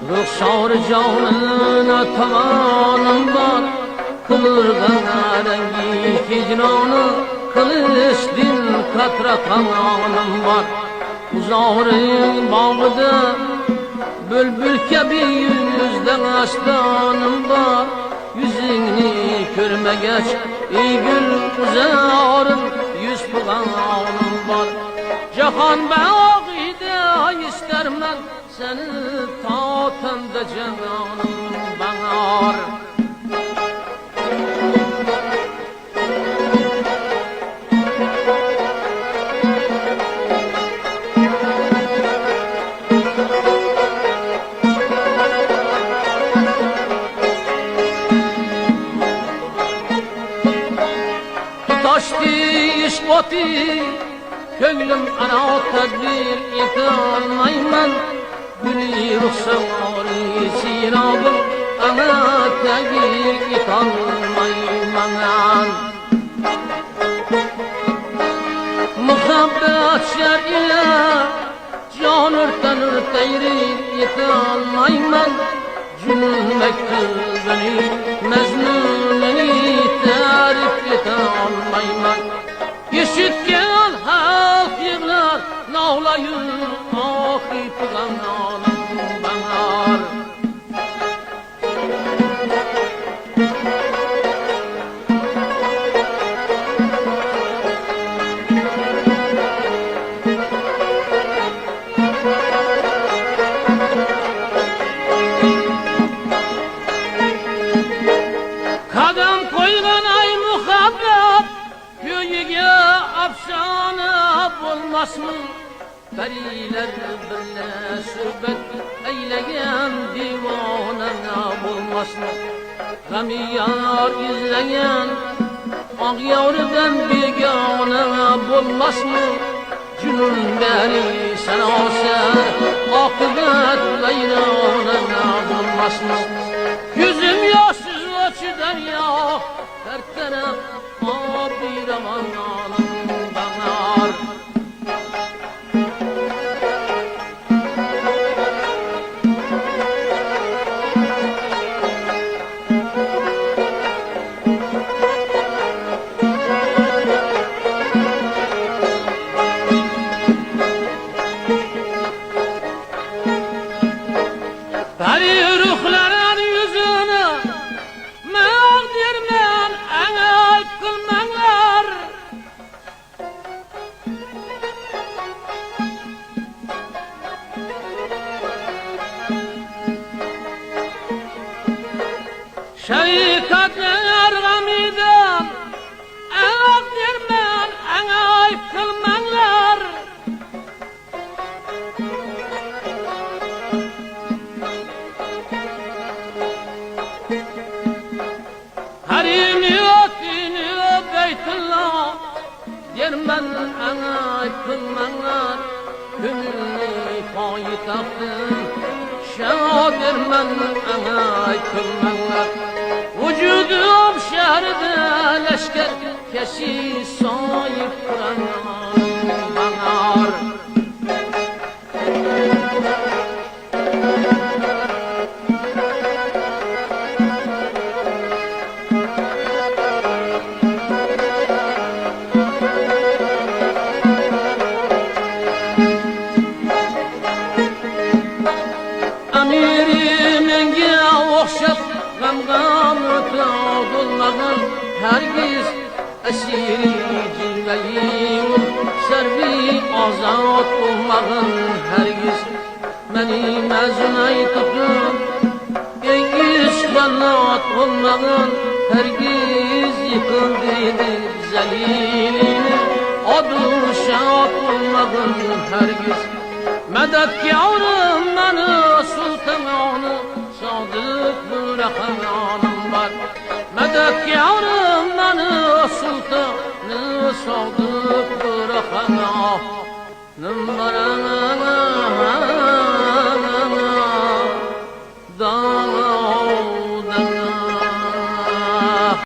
Ruhsar canına tavanım var, kılırgan rengi hicranı, kılıçdin katra kananım var. Uzarın bağıda bülbül gibi yüzden aslanım var. Yüzünü görmegeç ey gül uzarın yüz puanım var. Cahan bağıda istermen seni tatımda cananım banar. Taştı iş batı köylüm ana tedbir etalmayman. Gülü ruhsarı sirabım ana tedbir etalmayman. Muhabbet şer'ine can ürtenir teyri etalmayman. Cünün mektubini mezmunini tarif etalmayman. İşitken halk yığlar nağlayır ahi pulananım banar. Kadam koygan ay muhabbet köyüge afşana bulmaz mı? Periler birle sürbet eylegen divanına bulmaz mı? Gami yar izleyen ağyavrudan begana bulmaz mı? Cünün beri sana ser akıbet gayrana bulmaz mı? Yüzüm yaşsız açı derya her taraf bir amanım banar. Peri ruhların yüzünü mağdirmen engel kılmanlar. Şefkatler gamiden mağdirmen engel kılmanlar. Harimi otini beytullah yermen ana kılmanlar. Gönlünü payitahtın şadirmen ana kılmanlar. Vücudum şehirde leşker keşi sahip kuranım banar. Amirimenge okşap gamgamı tağdılmağın hergiz esiri cilveyim servi azat olmağın hergiz meni mezunay tutup engiz kanat olmağın hergiz yıkıldıydı zelilini adı şahat olmağın hergiz medetkârım beni sultanı sadık bırakanım var. Medetkârım beni sultanı صادق برخنا نمبرنا